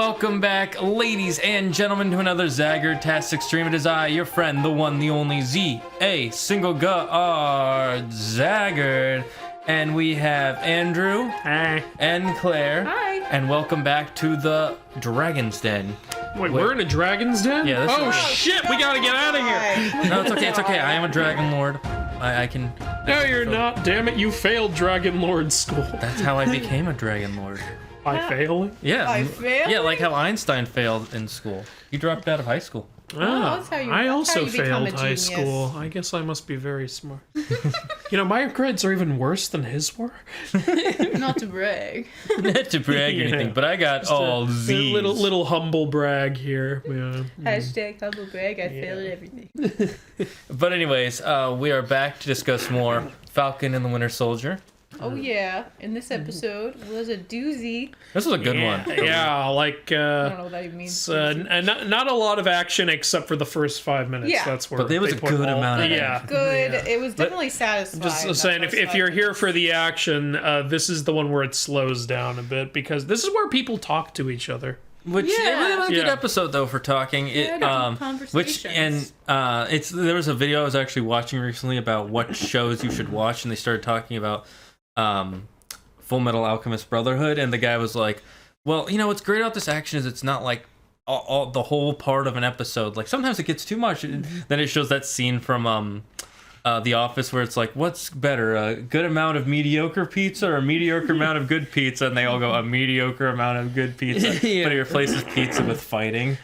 welcome back, ladies and gentlemen, to another Zagger-tastic stream. It is I, your friend, the one, the only Z-A single G-R Zaggard. And we have Andrew. Hi. And Claire. Hi. And welcome back to the Dragon's Den. Wait, we're in a dragon's den? Yeah, this is... shit, we gotta get out of here! No, it's okay, I am a Dragon Lord. I can... No, you're not. Damn it, you failed Dragon Lord school. That's how I became a Dragon Lord. By failing? Yeah. By failing? Yeah, like how Einstein failed in school. He dropped out of high school. that's how you- I that's also how you become failed a high genius. school. I guess I must be very smart. You know, my grades are even worse than his were. Not to brag. Not to brag or Yeah. anything, but I got all Z's. Little humble brag here. Yeah. Hashtag humble brag, I failed at everything. But anyways, we are back to discuss more Falcon and the Winter Soldier. Oh yeah, in this episode was a doozy. This was a good one. Yeah, like, I don't know what that even means. not a lot of action except for the first 5 minutes. Yeah. That's where But there was a put good all- amount of yeah. Good. Yeah. It was definitely satisfying. Just saying, if you're here for the action, this is the one where it slows down a bit, because this is where people talk to each other. Which Yeah. it was a good Yeah. episode though for talking. conversations. There was a video I was actually watching recently about what shows you should watch, and they started talking about Full Metal Alchemist Brotherhood, and the guy was like, well, you know what's great about this action is it's not like all the whole part of an episode. Like sometimes it gets too much. Then it shows that scene from The Office where it's like, what's better, a good amount of mediocre pizza or a mediocre amount of good pizza? And they all go, a mediocre amount of good pizza. Yeah. But he replaces pizza with fighting.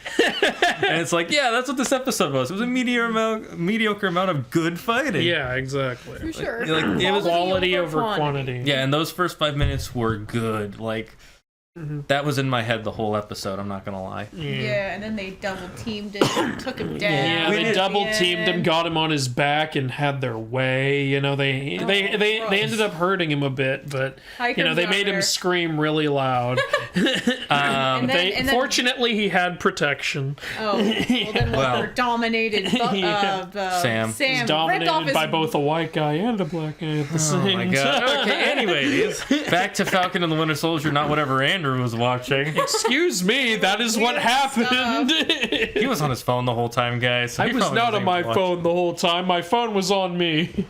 And it's like, yeah, that's what this episode was. It was a mediocre amount of good fighting. Yeah, exactly. For sure. Like, it was Quality over quantity. Yeah, and those first 5 minutes were good. Like, that was in my head the whole episode, I'm not gonna lie. Yeah, and then they double teamed it, and took him down. Yeah, they double teamed him, got him on his back, and had their way. You know, they ended up hurting him a bit, but you know, they made him scream really loud. Fortunately, he had protection. Oh, well then Walker dominated Sam. Sam He's dominated by his... both a white guy and a black guy at the Oh same my time. god. Okay, anyways, back to Falcon and the Winter Soldier, not whatever Andrew was watching. Excuse me, that is what happened. He was on his phone the whole time, guys. So I he was probably not wasn't on my even phone the whole time. My phone was on me.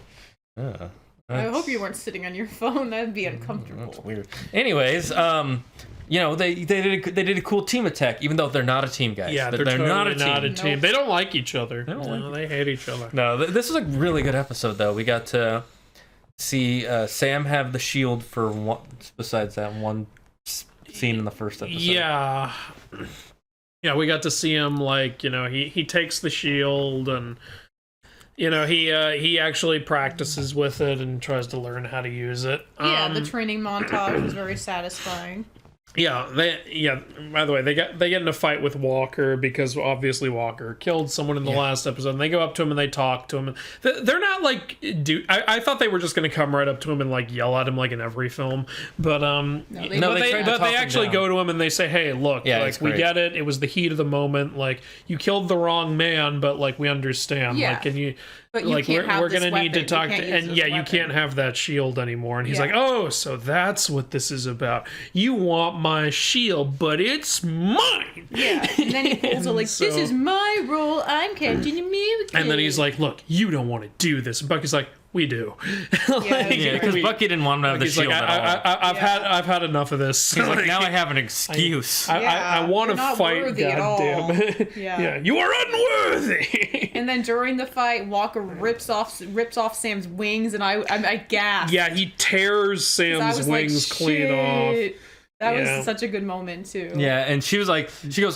watching. I hope you weren't sitting on your phone. That'd be uncomfortable. That's weird. Anyways, you know, they did a cool team attack, even though they're not a team, guys. Yeah, they're not totally a team. Nope. They don't like each other. They don't like they hate each other. No, this was a really good episode, though. We got to see Sam have the shield for one, besides that one scene in the first episode. Yeah. Yeah, we got to see him, like, you know, he takes the shield, and you know, he actually practices with it and tries to learn how to use it. Yeah, the training montage was very satisfying. Yeah, by the way, they get in a fight with Walker, because obviously Walker killed someone in the last episode, and they go up to him and they talk to him. They're not like, dude, I thought they were just going to come right up to him and like yell at him like in every film, but they actually go to him and they say, hey, look, like, we get it, it was the heat of the moment, like, you killed the wrong man, but like, we understand, like, can you... But you like can't have we're this gonna need to weapon. talk You to, can't use and this yeah, you weapon. can't have that shield anymore. And he's like, oh, so that's what this is about. You want my shield, but it's mine. Yeah, and then he pulls it like, this is my role. I'm Captain America. And then he's like, look, you don't want to do this. And Bucky's like, we do. Yeah, because Bucky didn't want him to have the shield like, at all. I've had enough of this. He's like, now I have an excuse. I want to fight, goddammit. Yeah, you are unworthy. And then during the fight, Walker rips off Sam's wings, and I gasped. Yeah, he tears Sam's wings clean off. That was such a good moment too. Yeah, and she goes,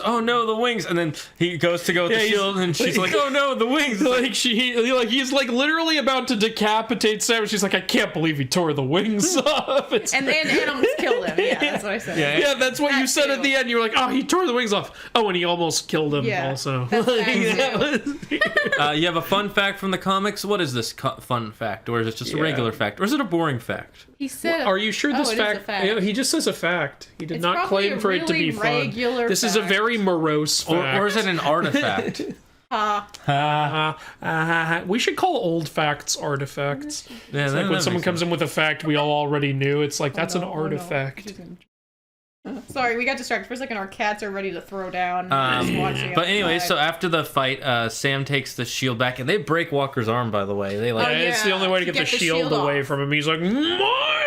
oh no, the wings, and then he goes to go with the shield, and she's like, oh no, the wings. Like he's like literally about to decapitate Sam, and she's like, I can't believe he tore the wings off. And then almost killed him. Yeah, that's what I said. Yeah, that's what you said at the end. You were like, oh, he tore the wings off. Oh, and he almost killed him also. You have a fun fact from the comics? What is this fun fact? Or is it just a regular fact? Or is it a boring fact? He said, are you sure this fact? fact? He just says a fact. He did not claim for it to be fun. This is a fact. very morose fact. Or is it an artifact? We should call old facts artifacts. Yeah, it's like when someone comes in with a fact we all already knew, it's like, that's an artifact. Sorry, we got distracted for a second. Our cats are ready to throw down. Just watching But anyway, outside. so after the fight, Sam takes the shield back, and they break Walker's arm. By the way, they like. Oh, yeah. It's the only way to get the shield away off. from him. He's like, mine!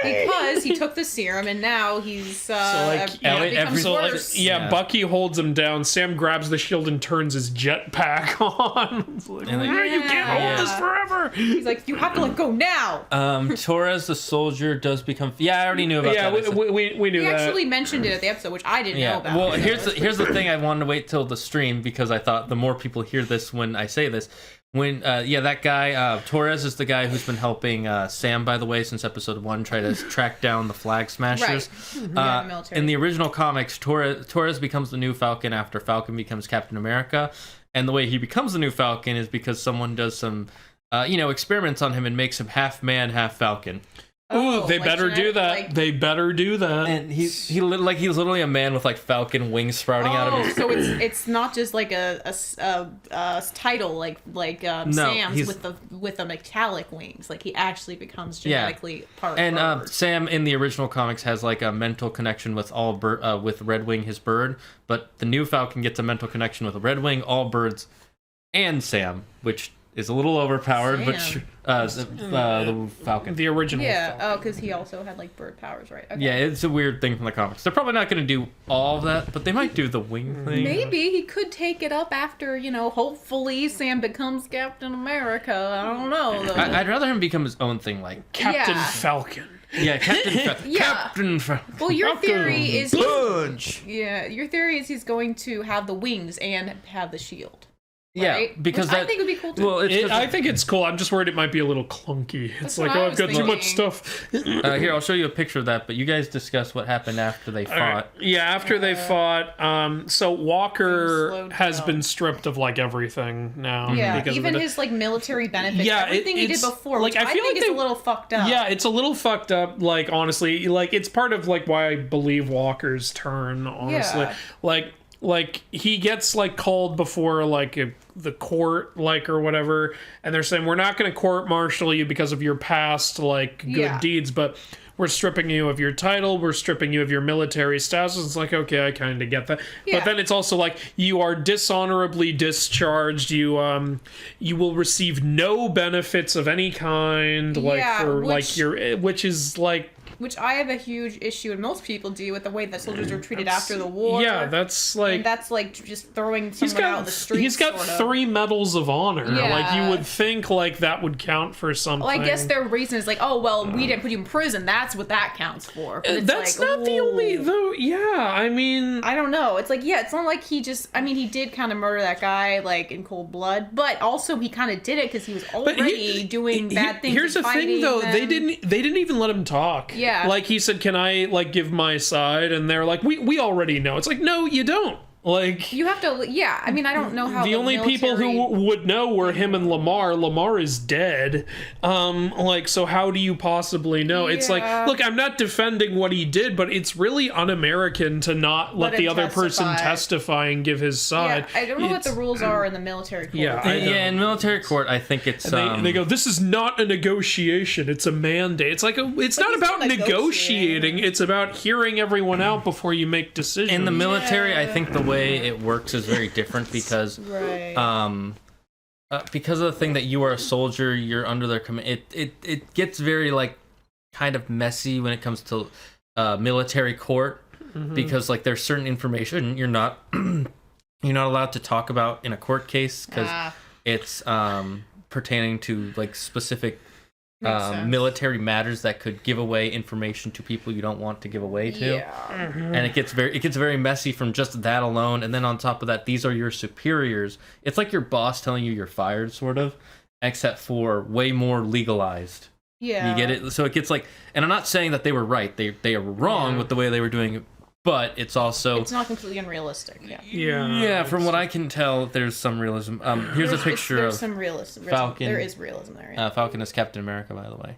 Because he took the serum and now he's becomes worse. Yeah, Bucky holds him down. Sam grabs the shield and turns his jetpack on. It's like, And you can't hold this forever. He's like, you have to let go now. Torres the soldier does become. Yeah, I already knew about that. we knew He that. actually mentioned it at the episode, which I didn't know about. Well, here's the thing. I wanted to wait till the stream because I thought the more people hear this when I say this. When that guy Torres is the guy who's been helping Sam, by the way, since episode 1, try to track down the Flag Smashers. Right. Yeah, the military. In the original comics, Torres becomes the new Falcon after Falcon becomes Captain America, and the way he becomes the new Falcon is because someone does some experiments on him and makes him half man, half Falcon. Ooh, they better do that. They better do that. And he's literally a man with like falcon wings sprouting out of his. So it's not just like a title like Sam's with the metallic wings. Like he actually becomes genetically part. And Sam in the original comics has like a mental connection with with Redwing, his bird. But the new Falcon gets a mental connection with Redwing, all birds, and Sam, which is a little overpowered, Sam. but the Falcon. The original. Yeah. Oh, because he also had like bird powers, right? Okay. Yeah, it's a weird thing from the comics. They're probably not going to do all of that, but they might do the wing thing. Maybe he could take it up after, hopefully Sam becomes Captain America. I don't know. Though. I'd rather him become his own thing, like Captain Yeah. Falcon. yeah, Captain Yeah. Captain Falcon. Well, your theory is Punch. your theory is he's going to have the wings and have the shield. Yeah, Right? because Which I think would be cool too. Well, I think it's cool. I'm just worried it might be a little clunky. It's That's like, what I I've was got too much thinking. stuff. here, I'll show you a picture of that. But you guys discuss what happened after they fought. Yeah, after they fought, so Walker slowed has down. been stripped of like everything now. Yeah, because even of his like military benefits, Yeah, everything he did it's- before, like, which I I feel think like is they- a little fucked up. Yeah, it's a little fucked up. Like honestly, like it's part of like why I believe Walker's turn. Honestly, Yeah. like he gets like called before like the court, like or whatever, and they're saying we're not going to court martial you because of your past like good Yeah. deeds, but we're stripping you of your title, we're stripping you of your military status. It's like, okay, I kind of get that. Yeah. But then it's also like you are dishonorably discharged. You you will receive no benefits of any kind, like Yeah, for like which- your, which is like, Which I have a huge issue, and most people do, with the way that soldiers are treated after the war. yeah, that's like, And that's like just throwing someone out in the streets. he's got sort of. 3 medals of honor. Yeah. Like you would think like that would count for something. Well, I guess their reason is like, oh well, we didn't put you in prison. That's what that counts for. But it's That's like, not the only whoa. though. Yeah, I mean, I don't know. It's like, yeah, it's not like he just. I mean, he did kind of murder that guy like in cold blood, but also he kind of did it because he was already doing bad things. Here's and the thing, fighting though. them. They didn't even let him talk. Yeah. Like he said, "Can I like give my side?" And they're like, "We already know." It's like, no, you don't. Like You have to. Yeah, I mean, I don't know how the only people who would know were him and Lamar. Lamar is dead. Like, so how do you possibly know? It's like, Yeah. look, I'm not defending what he did, but it's really un-American to not let Let the him other person testify. testify and give his side. Yeah, I don't know what It's- the rules are in the military court. Yeah, I know. Yeah, in military court, I think it's They go, this is not a negotiation, it's a mandate. It's like, it's not he's about not negotiating, it's about hearing everyone out before you make decisions. in the military. I think the way it works is very different because Right. because of the thing that you are a soldier, you're under their command. It gets very like kind of messy when it comes to military court because like there's certain information you're not you're not allowed to talk about in a court case because it's pertaining to like specific Makes sense. military matters that could give away information to people you don't want to give away to. Yeah. And it gets very messy from just that alone. And then on top of that, these are your superiors. It's like your boss telling you you're fired, sort of, except for way more legalized. Yeah. You get it? So it gets like, and I'm not saying that they were right. They are wrong with the way they were doing it, but it's also It's not completely unrealistic. Yeah. yeah. From what I can tell, there's some realism. Here's a picture There's of some realism. Falcon. There is realism there. Yeah. Falcon as Captain America, by the way.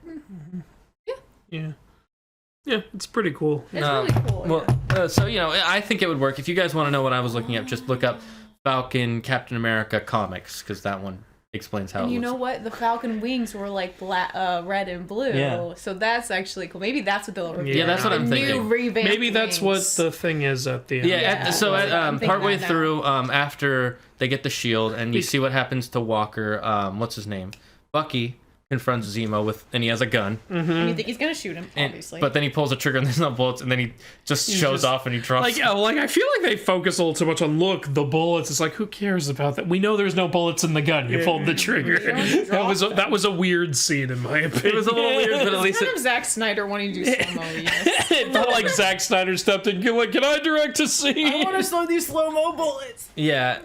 Yeah, it's pretty cool. It's really cool. Well, so I think it would work. If you guys want to know what I was looking at, just look up Falcon Captain America comics because that one explains how. And it you looks. know what? The Falcon wings were like black, red and blue. Yeah. So that's actually cool. Maybe that's what they'll reveal. Yeah, that's what I'm thinking. New revamped Maybe that's what wings. the thing is at the end. Yeah. So I'm thinking partway that now. through, after they get the shield, and you see what happens to Walker. What's his name? Bucky confronts Zemo and he has a gun. And you think he's gonna shoot him, obviously. But then he pulls a trigger and there's no bullets, and then he just shows off and he drops. Like I feel like they focus a little too much on the bullets. It's like, who cares about that? We know there's no bullets in the gun. You pulled the trigger. That was a weird scene in my opinion. It was a little weird, but at least kind of Zack Snyder wanting to do slow-mo. Yes. It felt like Zack Snyder stepped in. Like, can I direct a scene? I want to slow these slow-mo bullets. Yeah.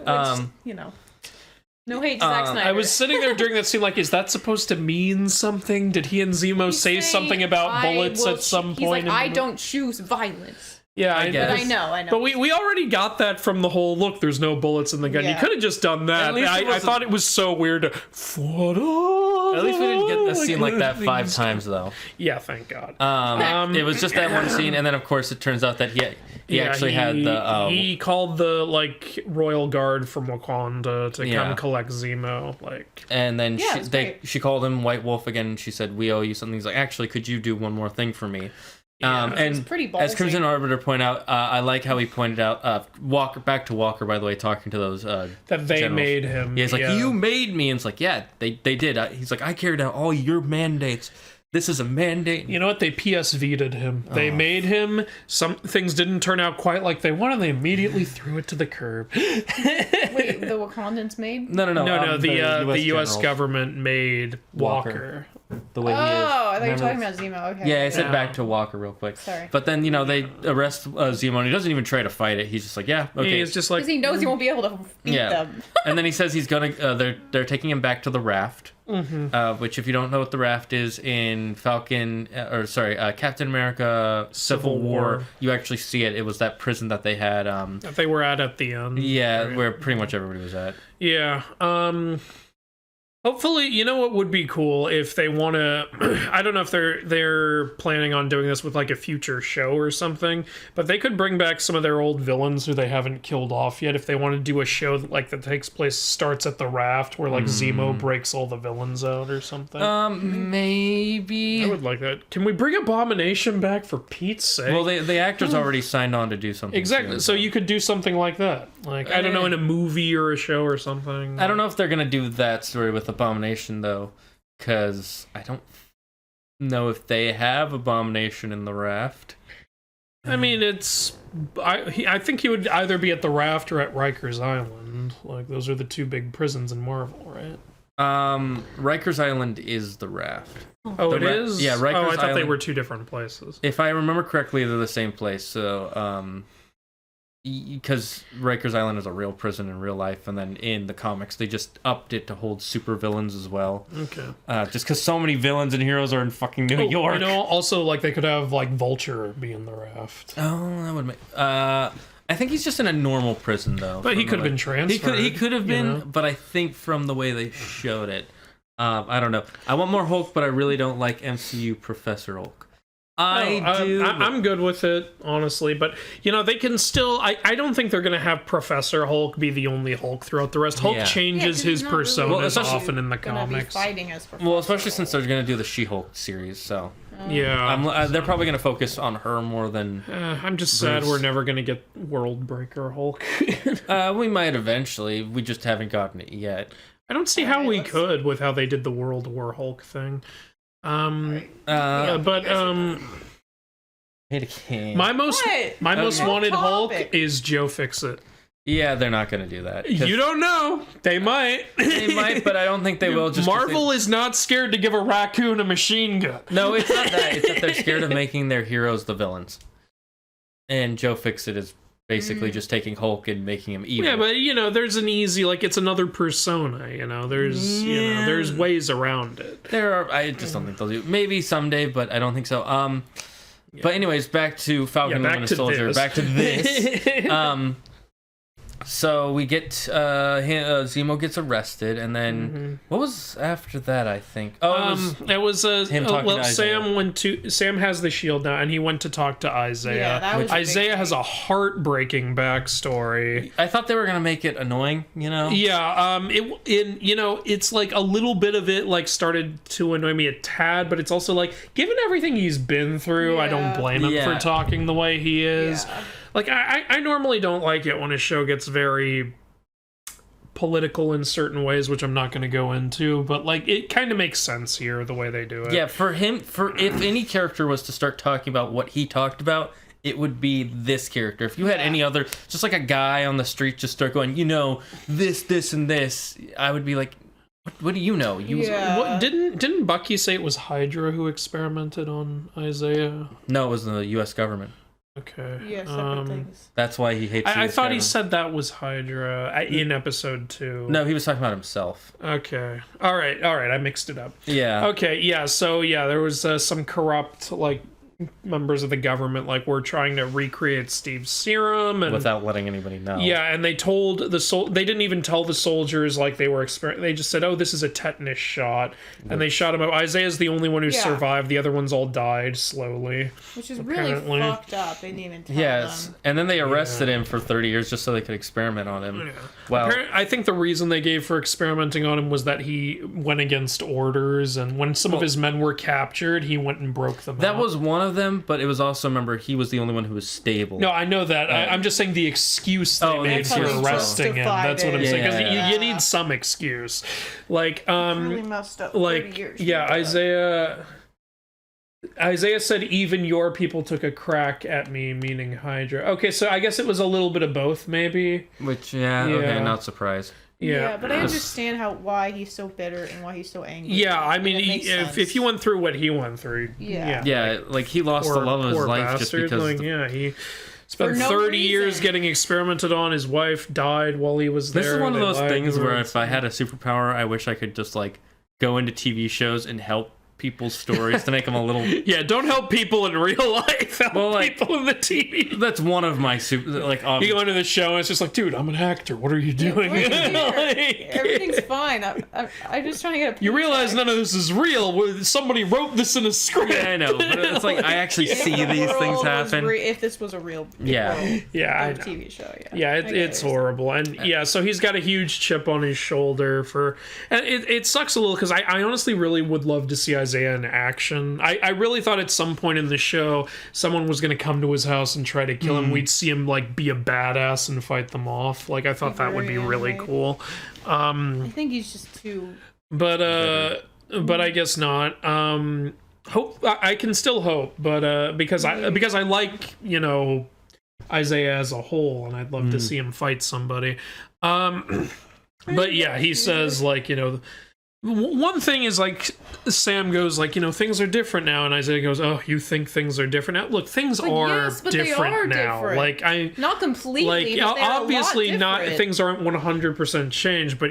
Which, no hate to Zack Snyder. I was sitting there during that scene, like, is that supposed to mean something? Did he and Zemo say something about bullets at some point? He's like, I don't choose violence. Yeah, I guess. But I know. But we already got that from the whole, look, there's no bullets in the gun. Yeah. You could have just done that. At least I thought it was so weird. At least we didn't get a scene like that 5 times, though. Yeah, thank God. It was just that one scene, and then, of course, it turns out that he actually had the... he called the, like, royal guard from Wakanda to Yeah. come collect Zemo. Like, And then Yeah, it's great. she called him White Wolf again, and she said, we owe you something. He's like, actually, could you do one more thing for me? And pretty ballsy. as Crimson Arbiter pointed out, I like how he pointed out, Walker, by the way, talking to those that they generals. made him. Yeah, he's like, you made me. And it's like, yeah, they did. He's like, I carried out all your mandates. This is a mandate. You know what? They PS V'd him. They made him. Some things didn't turn out quite like they wanted. They immediately threw it to the curb. Wait, the Wakandans made? No. The U.S. general. government made Walker. The way he is. Oh, I thought you were talking Remember? about Zemo. Okay. Yeah, I said Yeah. back to Walker real quick. Sorry. But then, they arrest Zemo, and he doesn't even try to fight it. He's just like, yeah, okay. He's just like, Because he knows he won't be able to beat them. And then he says he's gonna. They're taking him back to the raft. Which, if you don't know what the raft is in Captain America: Civil War, you actually see it. It was that prison that they had. that they were at the end. Yeah, Right. where pretty much everybody was at. Yeah. Hopefully, you know what would be cool if they want to. I don't know if they're planning on doing this with like a future show or something, but they could bring back some of their old villains who they haven't killed off yet. If they want to do a show that takes place starts at the raft where like Zemo breaks all the villains out or something. Maybe. I would like that. Can we bring Abomination back for Pete's sake? Well, the actors already signed on to do something. Exactly. soon, So you could do something like that. Like, I don't know, in a movie or a show or something. I don't know if they're gonna do that story with Abomination though, because I don't know if they have Abomination in the raft. I mean, I think he would either be at the raft or at Rikers Island. Like, those are the two big prisons in Marvel, right? Rikers Island is the raft. Oh, it is? Yeah, Rikers Oh, I thought they Island- were two different places. If I remember correctly, they're the same place. So, because Rikers Island is a real prison in real life, and then in the comics they just upped it to hold super villains as well. Okay. Just because so many villains and heroes are in fucking New York. Also, like, they could have, like, Vulture be in the raft. Oh, that would make. I think he's just in a normal prison though. But he could have been transferred. He could have been, know? but I think from the way they showed it, I don't know. I want more Hulk, but I really don't like MCU Professor Hulk. I'm good with it, honestly. But, they can still... I don't think they're going to have Professor Hulk be the only Hulk throughout the rest. Hulk Yeah. changes 'cause his he's not really personas especially often in the gonna be comics. fighting as Professor Well, especially Hulk. since they're going to do the She-Hulk series, so Yeah. they're probably going to focus on her more than. I'm just sad Bruce. we're never going to get World Breaker Hulk. We might eventually. We just haven't gotten it yet. I don't see how Alright, we let's- could with how they did the World War Hulk thing. Hey, the king. My most What? wanted Hulk Topic. is Joe Fixit. Yeah, they're not going to do that. 'cause You don't know. They might. They might, but I don't think they will. Just 'cause Marvel is not scared to give a raccoon a machine gun. No, it's not that. It's that they're scared of making their heroes the villains. And Joe Fixit is basically just taking Hulk and making him evil. Yeah, but there's an easy, like, it's another persona. There's ways around it. There are. I just don't think they'll do. Maybe someday, but I don't think so. But anyways, back to Falcon and the back Winter to Soldier. this. Back to this. So we get Zemo gets arrested, and then what was after that? I think it was him talking to Isaiah. Sam has the shield now, and he went to talk to Isaiah. Yeah, that was Isaiah has a heartbreaking backstory. I thought they were gonna make it annoying, you know. Yeah, it's like a little bit of it like started to annoy me a tad, but it's also like given everything he's been through, I don't blame him for talking the way he is. Yeah. Like, I normally don't like it when a show gets very political in certain ways, which I'm not going to go into, but, like, it kind of makes sense here, the way they do it. Yeah, if any character was to start talking about what he talked about, it would be this character. If you had any other, just like a guy on the street just start going, you know, this, and this, I would be like, what do you know? Didn't Bucky say it was Hydra who experimented on Isaiah? No, it was the U.S. government. Okay. Yeah, separate things. That's why he hates. I thought he said that was Hydra in episode 2. No, he was talking about himself. Okay. All right. I mixed it up. Yeah. Okay. Yeah. So there was some corrupt members of the government were trying to recreate Steve's serum and without letting anybody know. Yeah, and they told they didn't even tell the soldiers they were they just said, "Oh, this is a tetanus shot," and they shot him up. Isaiah's the only one who survived. The other ones all died slowly, which is really fucked up. They didn't even tell them. And then they arrested him for 30 years just so they could experiment on him. Yeah. Well, I think the reason they gave for experimenting on him was that he went against orders, and when some of his men were captured, he went and broke them. That was one of them, but it was also, remember, he was the only one who was stable. No, I know that. I'm just saying the excuse they made for arresting him. That's what I'm saying. Because you need some excuse. Really messed up 30 years. Yeah, Isaiah said, even your people took a crack at me, meaning Hydra. Okay, so I guess it was a little bit of both, maybe. Which, okay, not surprised. Yeah, but I understand why he's so bitter and why he's so angry. Yeah, I mean, if you went through what he went through, he lost the love of his life just because. He spent 30 years getting experimented on. His wife died while he was there. This is one of those things where if I had a superpower, I wish I could just go into TV shows and help people's stories to make them a little. Don't help people in real life. Help people in the TV. That's one of my super. You go into the show and it's just dude, I'm an actor. What are you doing? Everything's fine. I'm just trying to get a. You realize none of this is real. Somebody wrote this in a script. Yeah, I know, but it's I actually see these things happen. If this was a real TV show, it's horrible, and so he's got a huge chip on his shoulder and it sucks a little because I honestly really would love to see Isaiah in action. I really thought at some point in the show someone was going to come to his house and try to kill him. We'd see him be a badass and fight them off. I thought that would be really cool. I think he's just too. But I guess not. Hope I can still hope, but because I like Isaiah as a whole, and I'd love to see him fight somebody. But yeah, he says one thing is Sam goes things are different now, and Isaiah goes, oh, you think things are different now? Look, things are different now. Different. Not completely, but obviously not. Things aren't 100% changed, but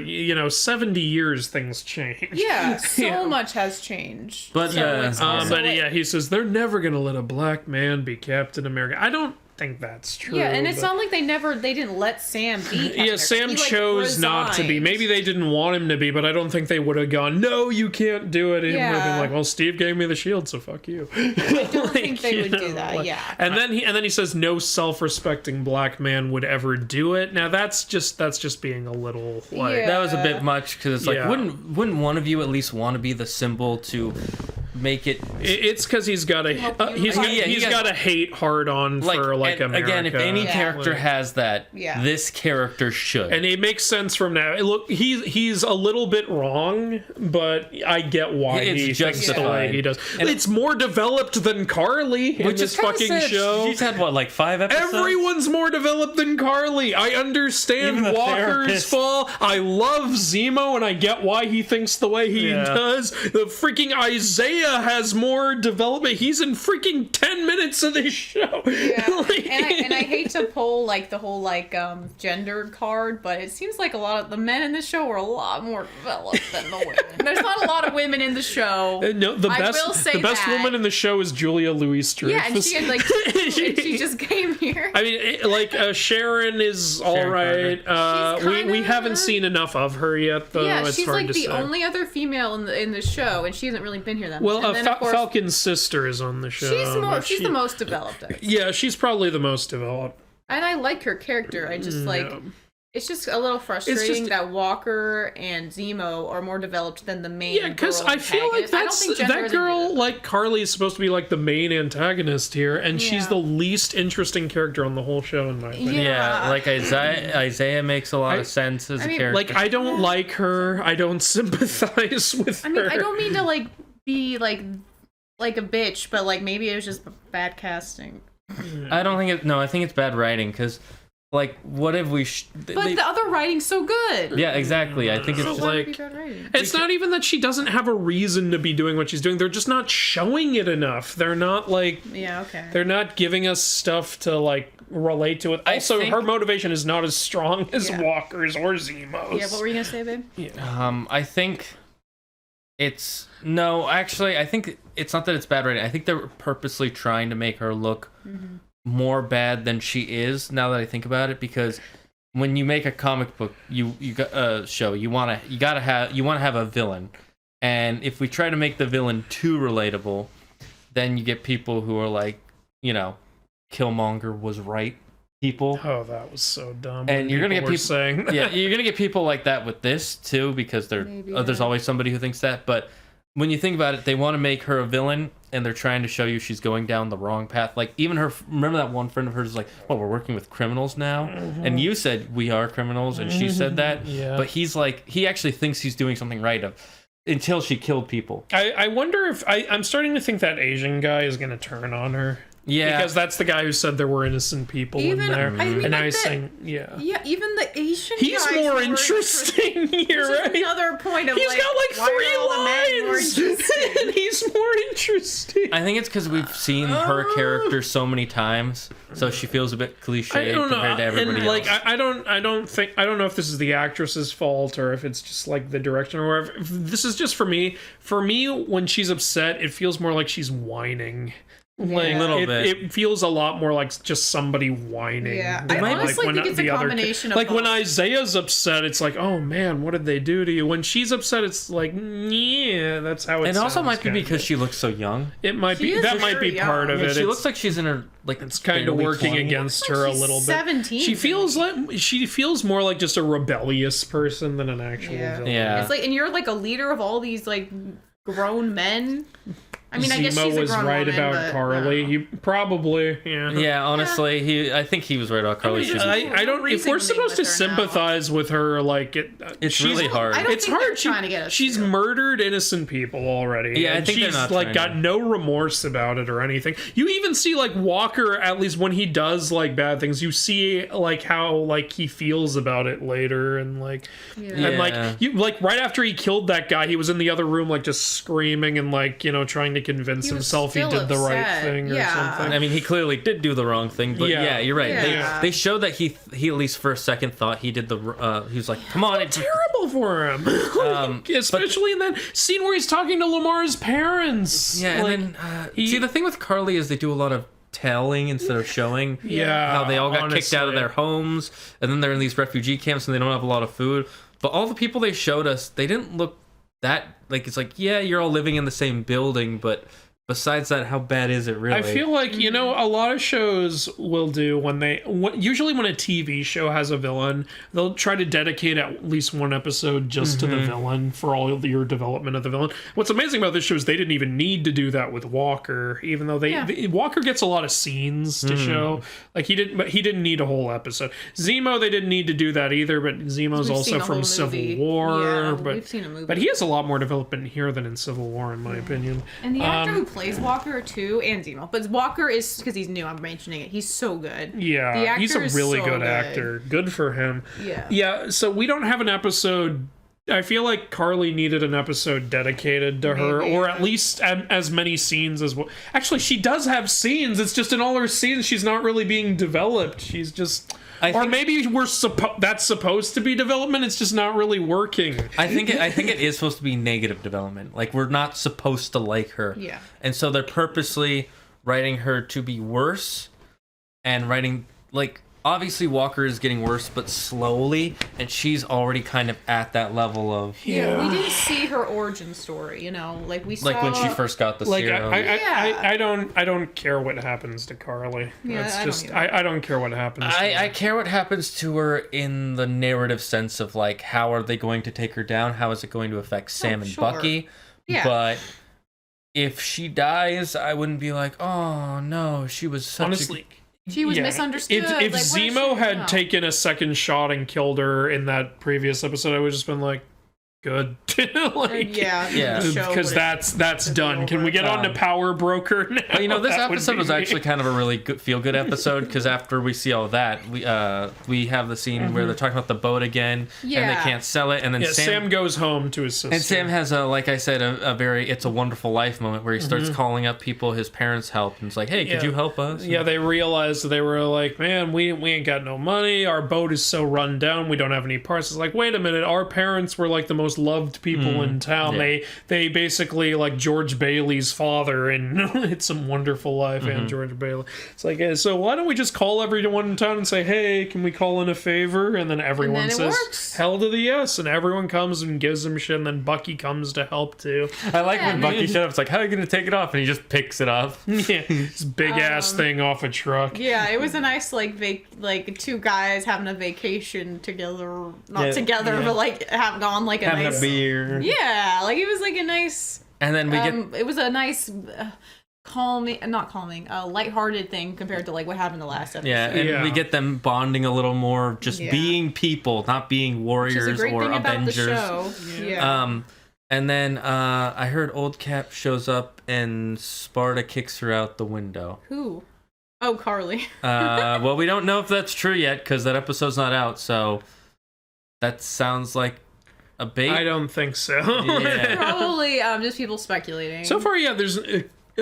70 years things change. Yeah, so much has changed. But he says they're never gonna let a black man be Captain America. I don't think that's true. Yeah, and it's not like they didn't let Sam be Captain America. Sam chose not to be. Maybe they didn't want him to be, but I don't think they would have gone, no, you can't do it. He would have been well, Steve gave me the shield, so fuck you. I don't think they would do that, And then he says no self-respecting black man would ever do it. Now that's just being a little that was a bit much, because it's wouldn't one of you at least want to be the symbol to make it? It's because he's got a got a hate hard on for America. Again, if any character has that, this character should. And it makes sense from now. Look, he's a little bit wrong, but I get why he thinks the way he does. And it's more developed than Carly in this fucking show. She's had 5 episodes? Everyone's more developed than Carly. I understand Walker's fall. I love Zemo, and I get why he thinks the way he does. The freaking Isaiah Isaiah has more development. He's in freaking 10 minutes of this show. Yeah. and I hate to pull like the whole like gender card, but it seems like a lot of the men in the show are a lot more developed than the women. There's not a lot of women in the show. No, the best woman in the show is Julia Louis-Dreyfus. Yeah, and she had like she just came here. I mean, Sharon is all right. We haven't seen enough of her yet, though. Yeah, it's she's hard like to the say. only other female in the show, and she hasn't really been here that much. Well, Falcon's sister is on the show. She's the most developed. Yeah, she's probably the most developed. And I like her character. I just it's just a little frustrating that Walker and Zemo are more developed than the main. Yeah, because I feel like that girl, like Carly, is supposed to be like the main antagonist here, and she's the least interesting character on the whole show, in my opinion. Yeah, like Isaiah makes a lot of sense as a character. Like, I don't like her. I don't sympathize with her. I mean, I don't mean to like be like a bitch, but like maybe it was just bad casting. I don't think I think it's bad writing, because like, what if we but the other writing's so good. Yeah, exactly. I think it's just like it's not even that she doesn't have a reason to be doing what she's doing. They're just not showing it enough. They're not like they're not giving us stuff to like relate to it. Also, her motivation is not as strong as Walker's or Zemo's. Yeah, what were you gonna say, babe? Yeah. I think I think it's not that it's bad writing. I think they're purposely trying to make her look more bad than she is, now that I think about it, because when you make a comic book, you got a show, you want to have a villain, and if we try to make the villain too relatable, then you get people who are like, Killmonger was right people. Oh, that was so dumb. And you're gonna get people saying yeah, you're gonna get people like that with this too, because there's always somebody who thinks that. But when you think about it, they want to make her a villain, and they're trying to show you she's going down the wrong path. Like, even remember that one friend of hers was like, well, we're working with criminals now? And you said, we are criminals, and she said that. Yeah. But he's like, he actually thinks he's doing something right until she killed people. I wonder if, I'm starting to think that Asian guy is going to turn on her. Yeah, because that's the guy who said there were innocent people in there, and now he's saying, yeah, even the Asian. He's more interesting here, right? Another point of he's got like 3 lines, and he's more interesting. I think it's because we've seen her character so many times, so she feels a bit cliche compared to everybody else. Like, I don't know if this is the actress's fault or if it's just like the direction or whatever. This is just for me. For me, when she's upset, it feels more like she's whining. Like, a little bit. It feels a lot more like just somebody whining. Yeah, I honestly think it's a combination of like both. When Isaiah's upset, it's like, oh man, what did they do to you? When she's upset, it's like, yeah, that's how it sounds. And also might be because she looks so young. It might be. That might be part of it. She looks like she's in her it's kind of working against her a little bit. 17. She feels more like just a rebellious person than an actual villain. Yeah, it's like, and you're like a leader of all these like grown men. I mean, I guess she's was right woman, about Carly. He probably, yeah. Honestly, I think he was right about Carly. I don't. If we're supposed to sympathize with her, like it's really hard. It's hard. Trying to get us. She's murdered innocent people already. Yeah, I think she's like got no remorse about it or anything. You even see like Walker, at least when he does like bad things, you see like how like he feels about it later, and like and like right after he killed that guy, he was in the other room like just screaming and like trying to convince himself he did the right thing or something. I mean, he clearly did do the wrong thing, but yeah you're right. Yeah. They showed that he at least for a second thought he did he was like, come on, it's terrible for him. Especially in that scene where he's talking to Lamar's parents. Yeah, like, and then see, the thing with Carly is they do a lot of telling instead of showing. How they all got kicked out of their homes, and then they're in these refugee camps and they don't have a lot of food. But all the people they showed us, they didn't look that like, it's like, yeah, you're all living in the same building, but besides that, how bad is it really? I feel like, a lot of shows will do usually when a TV show has a villain, they'll try to dedicate at least one episode just to the villain for all of your development of the villain. What's amazing about this show is they didn't even need to do that with Walker, even though Walker gets a lot of scenes to show. Like he didn't need a whole episode. Zemo, they didn't need to do that either, but Zemo's also from Civil War. Yeah, we've seen a movie. But he has a lot more development here than in Civil War, in my opinion. And the actor who plays Walker too, and Zemo, but Walker is, because he's new, I'm mentioning it, he's so good. Yeah, he's a really good actor. Good for him. Yeah, so we don't have an episode I feel like Carly needed an episode dedicated to her, Maybe, or yeah. at least as many scenes as well. Actually, she does have scenes. It's just in all her scenes, she's not really being developed. She's just, or maybe that's supposed to be development. It's just not really working. I think it is supposed to be negative development. Like, we're not supposed to like her. Yeah. And so they're purposely writing her to be worse, and writing, like, obviously Walker is getting worse, but slowly, and she's already kind of at that level of... Yeah, we didn't see her origin story, like we saw... Like when she first got the serum. I don't care what happens to Carly. Yeah, I don't care what happens to her. I care what happens to her in the narrative sense of, like, how are they going to take her down? How is it going to affect Sam and sure. Bucky? Yeah. But if she dies, I wouldn't be like, oh, no, she was such Honestly... She was misunderstood. If like, what Zemo is she had now? taken a second shot and killed her in that previous episode, I would have just been like, good. Yeah. Because that's done. Can we get on to Power Broker now? Well, this That would episode be was me. actually kind of a really good, feel-good episode, because after we see all that, we have the scene where they're talking about the boat again, and they Yeah. can't sell it, and then Sam goes home to his sister. and Sam has like I said, a very It's a Wonderful Life moment where he starts calling up people his parents helped, and it's like, hey, could you help us? Yeah, they realized they were like, man, we ain't got no money. Our boat is so run down. We don't have any parts. It's like, wait a minute. Our parents were like the most loved people in town. Yeah. They basically like George Bailey's father in It's a Wonderful Life and George Bailey. It's like, so why don't we just call everyone in town and say, hey, can we call in a favor? And then everyone it says, works. hell to the yes. And everyone comes and gives him shit. And then Bucky comes to help too. I like when Yeah, Bucky showed up. It's like, how are you going to take it off? And he just picks it up. Yeah, this big ass thing off a truck. Yeah, it was a nice like two guys having a vacation together, not together, but like have gone like a Having nice a beer. Yeah, like it was like a nice. And then we get... It was a nice, lighthearted thing compared to like what happened the last episode. Yeah, and we get them bonding a little more, just being people, not being Which is warriors a great or thing Avengers. about the show. Yeah. And then I heard Old Cap shows up and Sparta kicks her out the window. Who? Oh, Carly. Well, we don't know if that's true yet because that episode's not out, so that sounds like a bait. I don't think so. Yeah. Probably just people speculating. So far, yeah, there's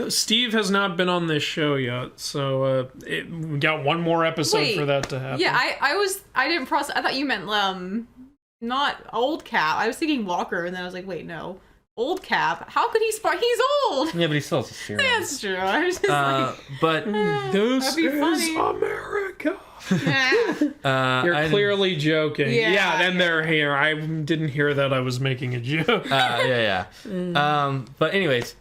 Steve has not been on this show yet, so we got one more episode for that to happen. Yeah, I didn't process. I thought you meant not Old Cap. I was thinking Walker, and then I was like, wait, no. Old Cap. How could he spark? He's old. Yeah, but he still has a serum. That's true. I was just like, But This that'd be is funny. America. yeah. You're clearly joking. Yeah, then they're here. I didn't hear that. I was making a joke. yeah. But anyways,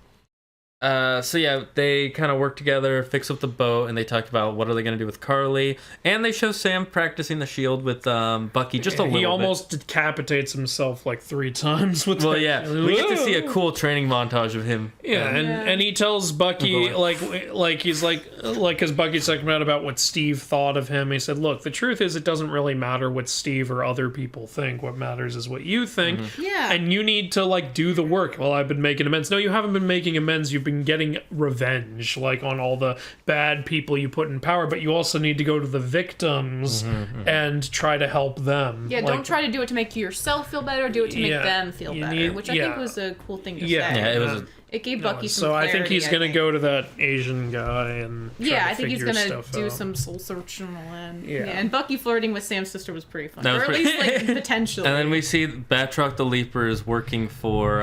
so yeah, they kind of work together, fix up the boat, and they talk about what are they going to do with Carly, and they show Sam practicing the shield with Bucky just a little He bit. almost decapitates himself like 3 times with Well, that. yeah, we get to see a cool training montage of him. Yeah, and he tells Bucky Going. like he's like because Bucky's talking about what Steve thought of him. He said, "Look, the truth is, it doesn't really matter what Steve or other people think. What matters is what you think. Yeah. And you need to like do the work." Well, I've been making amends. No, you haven't been making amends. You've been getting revenge, like on all the bad people you put in power. But you also need to go to the victims and try to help them. Yeah, Like, don't try to do it to make yourself feel better. Do it to make them feel you better, need- which I think was a cool thing to say. Yeah, it was. It gave Bucky some So I think he's clarity, gonna go to that Asian guy and try Yeah, to I think he's figure gonna stuff do out. some soul searching and Yeah. and Bucky flirting with Sam's sister was pretty fun, That was or at pretty- least like potentially. And then we see Batroc the Leaper is working for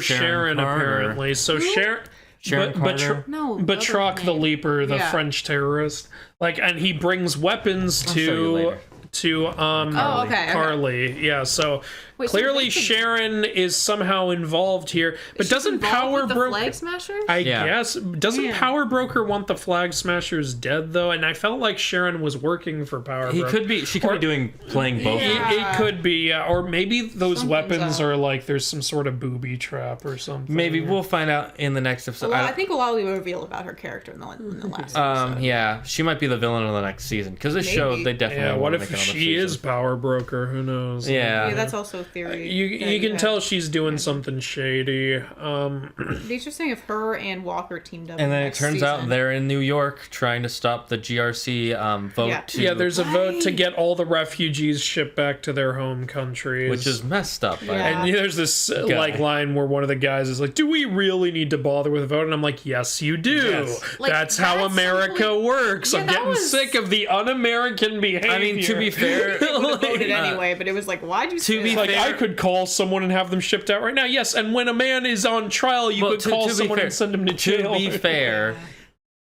Sharon Carter. apparently. So Sharon Carter? No, Batroc the name. Leaper, the Yeah. French terrorist, like, and he brings weapons show you later. to okay. Carly. Yeah, so Wait, so clearly they could- Sharon is somehow involved here, but She's doesn't involved Power with the Broker? Flag Smashers? I Yeah. guess doesn't Yeah. Power Broker want the Flag Smashers dead though? And I felt like Sharon was working for Power He Broker. could be. She could be playing both. Yeah. It could be, yeah. Or maybe those Something's weapons up. are like there's some sort of booby trap or something. Maybe we'll find out in the next episode. Well, I think a lot will be revealed about her character in the last episode. Yeah, she might be the villain of the next season because this show Maybe. they definitely. Yeah, what wanna if make another she season. is Power Broker? Who knows? Yeah. Yeah, that's also theory. You can tell she's doing something shady. It's just saying if her and Walker teamed up. And then it turns out they're in New York trying to stop the GRC vote. Yeah. There's a vote to get all the refugees shipped back to their home countries, which is messed up. And there's this line where one of the guys is like, "Do we really need to bother with a vote?" And I'm like, "Yes, you do. Yes. Like, that's how America works. Yeah, I'm getting sick of the un-American behavior." I mean, to be fair, voted anyway, but it was like, why'd you say that? Like, I could call someone and have them shipped out right now. Yes, and when a man is on trial, you could call someone and send him to jail. To be fair,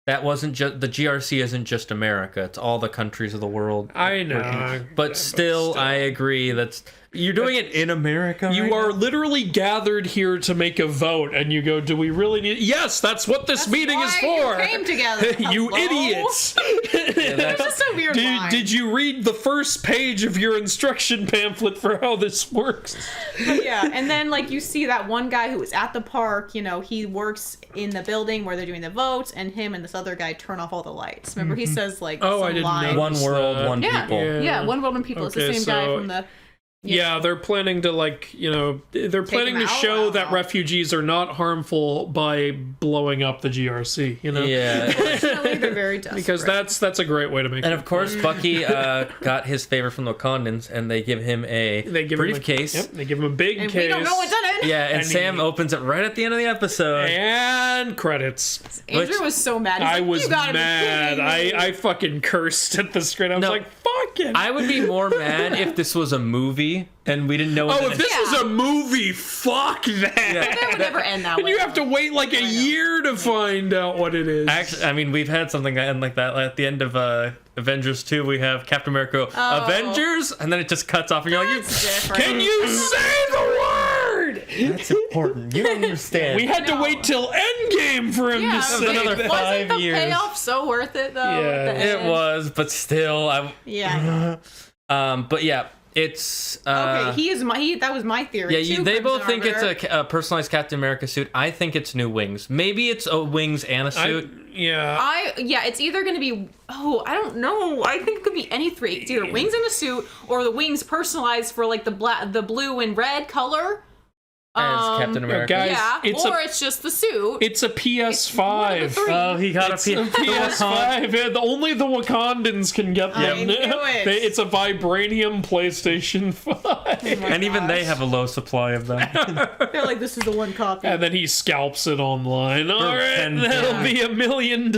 that wasn't just the GRC. Isn't just America; it's all the countries of the world. I know, but still, I agree. You're doing it in America. You are literally gathered here to make a vote, and you go, "Do we really need?" Yes, that's what this meeting is for. You came together, you idiots. That's just a weird line. Did you read the first page of your instruction pamphlet for how this works? Yeah, and then like you see that one guy who was at the park. You know, he works in the building where they're doing the votes, and him and this other guy turn off all the lights. Remember, he says like, "Oh, I didn't know." One world, one people. Yeah, one world, one people. It's the same guy from the. Yeah, they're planning to they're planning to show that refugees are not harmful by blowing up the GRC, Yeah. Unfortunately, they're very desperate. Because that's a great way to make it. And of course, Bucky got his favor from the Wakandans, and they give him a briefcase. They give him a big case. We don't know what's in it. Yeah, and Sam opens it right at the end of the episode. And credits. Andrew was so mad. I was mad. I fucking cursed at the screen. I was like, fuck it. I would be more mad if this was a movie and we didn't know. If this was a movie, fuck that. That would never end that way. And you have to wait like a year to find out what it is. Actually, I mean, we've had something that end like that. At the end of Avengers 2, we have Captain America, Avengers, and then it just cuts off, and you're like, can you say the word? That's important. You don't understand. We had to wait till Endgame for him to say another that. 5 Wasn't years. the payoff so worth it, though? Yeah. It was, but still, but yeah. It's okay. That was my theory. Yeah, they both think it's a personalized Captain America suit. I think it's new wings. Maybe it's a wings and a suit. It's either going to be. Oh, I don't know. I think it could be any three. It's either wings and a suit, or the wings personalized for like the blue and red color. As Captain America. Guys, it's just the suit. It's a PS5. Oh, he got a PS5. Only the Wakandans can get them. I knew it. It's a vibranium PlayStation 5. And even they have a low supply of them. They're like, this is the one copy. And then he scalps it online. All right, that'll be $1 million.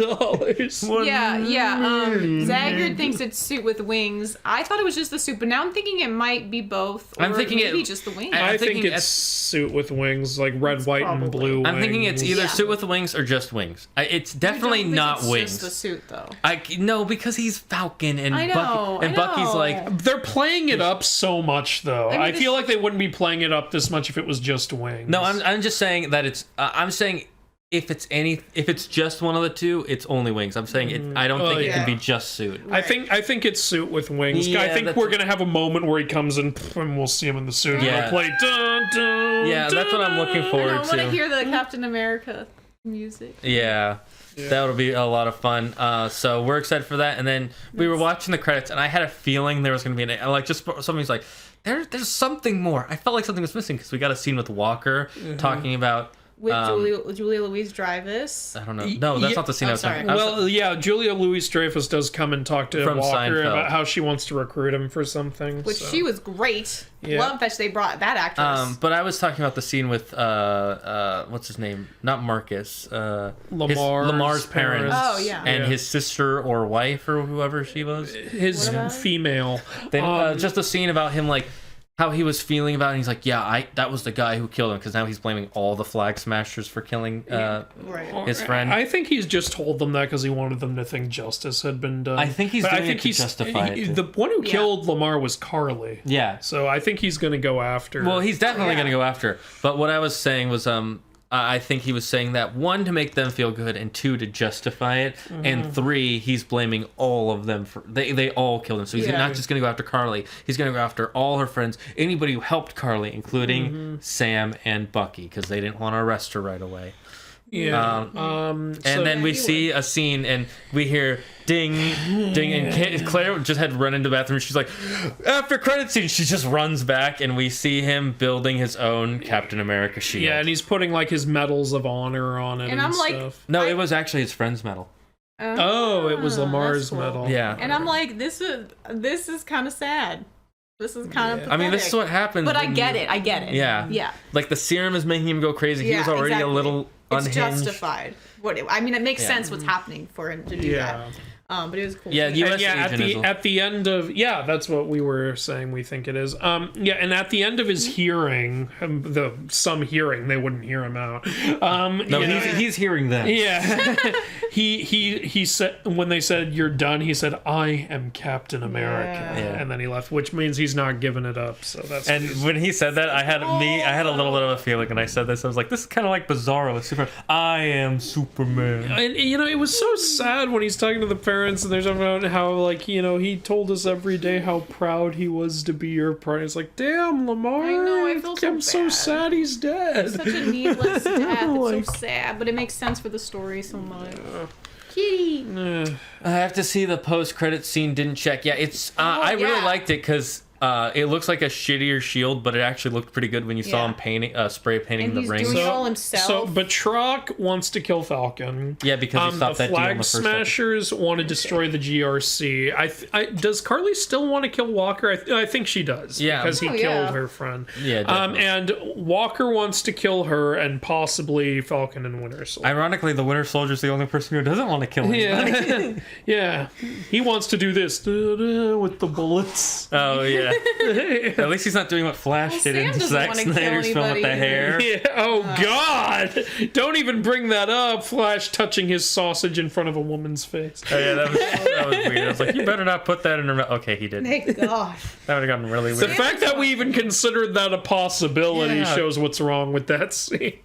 Zaggard thinks it's suit with wings. I thought it was just the suit, but now I'm thinking it might be both. I'm thinking maybe just the wings. I think it's suit with wings, like red, white, and blue. I'm thinking it's either suit with wings or just wings. It's definitely not wings. Just the suit, though. No, because he's Falcon and Bucky's like. They're playing it up so much, though. I feel like they wouldn't be playing it up this much if it was just wings. No, I'm just saying that it's. I'm saying. If it's just one of the two, it's only wings. I'm saying I don't think it can be just suit. Right. I think it's suit with wings. I think we're gonna have a moment where he comes in and we'll see him in the suit. Yeah. Play dun, dun, yeah, that's what I'm looking forward to. I want to hear the Captain America music. Yeah. That'll be a lot of fun. So we're excited for that. And then we were watching the credits, and I had a feeling there was gonna be somebody's like, there's something more. I felt like something was missing because we got a scene with Walker talking about. With Julia Louis-Dreyfus. I don't know. No, that's not the scene I was talking about. Julia Louis-Dreyfus does come and talk to Walker Seinfeld. about how she wants to recruit him for something. Which she was great. Yeah. Love that they brought that actress. But I was talking about the scene with what's his name? Not Marcus. Lamar's parents. Oh yeah. And his sister or wife or whoever she was. His female. Just a scene about him like. How he was feeling about it, and he's like, that was the guy who killed him, because now he's blaming all the Flag Smashers for killing his friend. I think he's just told them that because he wanted them to think justice had been done. I think he's doing it to justify it. The one who killed Lamar was Carly. Yeah. So I think he's going to go after. Well, he's definitely going to go after her. But what I was saying was, I think he was saying that, 1, to make them feel good, and 2, to justify it, and 3, he's blaming all of them for they all killed him. So he's not just going to go after Carly. He's going to go after all her friends, anybody who helped Carly, including Sam and Bucky, because they didn't want to arrest her right away. Yeah. And then we see a scene, and we hear ding, ding, and Claire just had run into the bathroom. She's like, after credit scene, she just runs back, and we see him building his own Captain America shield. Yeah, and he's putting like his medals of honor on it and I'm like, stuff. No, it was actually his friend's medal. Oh, it was Lamar's cool. medal. Yeah. And I'm like, this is kind of sad. This is kind of pathetic. I mean, this is what happens. But I get it. Yeah. Yeah. Like, the serum is making him go crazy. He was already a little unhinged. It's justified. It makes sense what's happening for him to do that. But it was cool. Yeah, at the end of that's what we were saying we think it is. And at the end of his hearing, some hearing, they wouldn't hear him out. No, he's hearing them. Yeah. he said, when they said you're done, he said, I am Captain America. Yeah. And then he left, which means he's not giving it up. So that's when he said that, I had a little bit of a feeling when I said this. I was like, this is kind of like Bizarro with Superman. I am Superman. And it was so sad when he's talking to the parents, and there's about how, like, he told us every day how proud he was to be your partner. It's like, damn, Lamar. I know, I feel so I'm so sad he's dead. Such a needless death. It's so sad, but it makes sense for the story so much. Kitty. I have to see the post-credit scene. Didn't check. Yeah, it's. I really liked it because it looks like a shittier shield, but it actually looked pretty good when you saw him spray painting the ring. Doing it all himself. So Batroc wants to kill Falcon. Yeah, because he stopped that deal in the first episode. Flag Smashers want to destroy the GRC. Does Carly still want to kill Walker? I think she does. Yeah, because he killed her friend. Yeah, definitely. And Walker wants to kill her and possibly Falcon and Winter Soldier. Ironically, the Winter Soldier's the only person who doesn't want to kill anybody. Yeah, he wants to do this with the bullets. Oh yeah. At least he's not doing what Flash did in Zack Snyder's film with the hair. Yeah. Oh God! Don't even bring that up. Flash touching his sausage in front of a woman's face. Oh yeah, that was weird. I was like, you better not put that in her mouth. Okay, he did. Thank God. That would have gotten really weird. The fact that we even considered that a possibility shows what's wrong with that scene.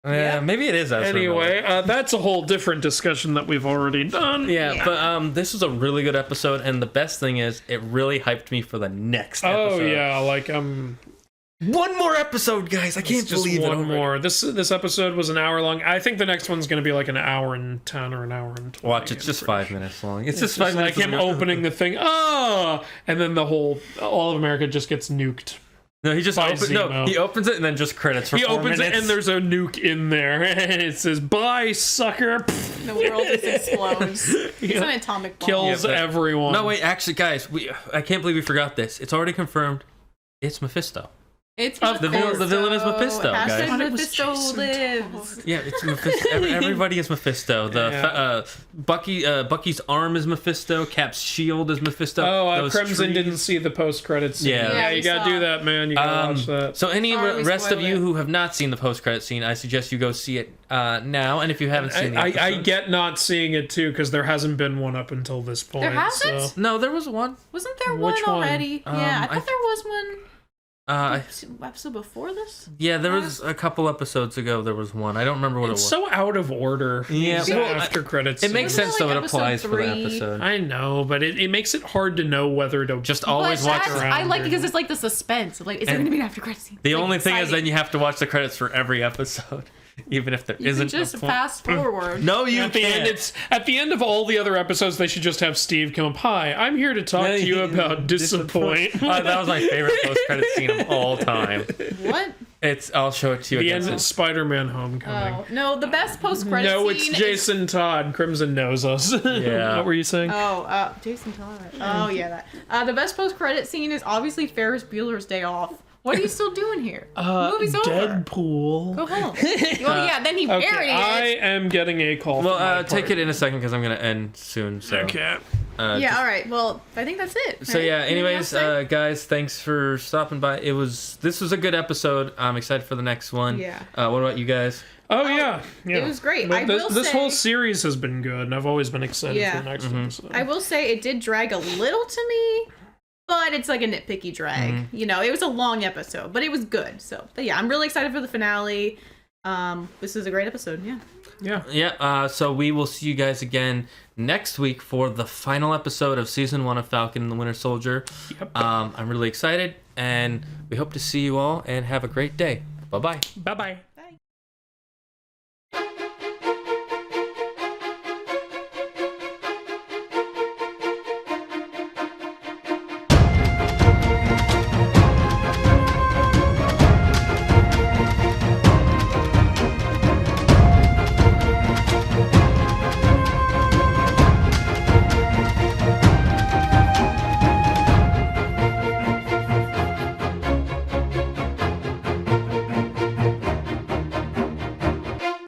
Yeah, maybe it is. Anyway, that's a whole different discussion that we've already done. Yeah, but this was a really good episode, and the best thing is, it really hyped me for the next episode. Oh yeah, like one more episode, guys! I can't believe it. One more. This episode was an hour long. I think the next one's going to be like an hour and 10 or an hour and 20. Watch, it's just 5 minutes long. It's just 5 minutes. Like him opening the thing. And then all of America just gets nuked. No, he just he opens it and then just credits for 4 minutes. He opens it and there's a nuke in there, and it says "Bye, sucker." The world just explodes. It's an atomic bomb. Kills everyone. No, wait, actually, guys, I can't believe we forgot this. It's already confirmed. It's Mephisto. It's the villain is Mephisto, guys. Mephisto lives. Yeah, it's Mephisto. Everybody is Mephisto. Bucky's arm is Mephisto. Cap's shield is Mephisto. Oh, Crimson didn't see the post-credits scene. Yeah, you gotta do that, man. You gotta watch that. So rest of you who have not seen the post-credit scene, I suggest you go see it now. And if you haven't seen it, I get not seeing it too, because there hasn't been one up until this point. There hasn't? So. No, there was one. Wasn't there one already? Yeah, I thought there was one. Episode before this? Yeah, there was a couple episodes ago. There was one. I don't remember what it was. It's so out of order. Yeah, after credits. It makes sense though. It applies for the episode. I know, but it makes it hard to know whether to just always watch around. I like it because it's like the suspense. Like, is there going to be an after credits scene? The only thing is then you have to watch the credits for every episode. Even if there isn't just fast forward. No, you can't. At the end of all the other episodes, they should just have Steve come up. Hi, I'm here to talk to you about Disappoint. That was my favorite post-credit scene of all time. What? I'll show it to you. The end of Spider-Man Homecoming. Oh, no, the best post-credit scene. No, it's Jason Todd. Crimson knows us. Yeah. What were you saying? Oh, Jason Todd. Oh, yeah, that. The best post-credit scene is obviously Ferris Bueller's Day Off. What are you still doing here? The movie's over. Deadpool. Go home. Well, yeah, then he buried it. I am getting a call. Well, take it in a second because I'm going to end soon. So. Okay. Yeah, all right. Well, I think that's it. Right? So yeah, anyways, guys, thanks for stopping by. This was a good episode. I'm excited for the next one. Yeah. What about you guys? Oh yeah. It was great. This whole series has been good, and I've always been excited for the next episode. I will say it did drag a little to me. But it's like a nitpicky drag. Mm-hmm. You know, it was a long episode, but it was good. So, but yeah, I'm really excited for the finale. This is a great episode. Yeah. So we will see you guys again next week for the final episode of season 1 of Falcon and the Winter Soldier. Yep. I'm really excited, and we hope to see you all and have a great day. Bye-bye. Bye-bye.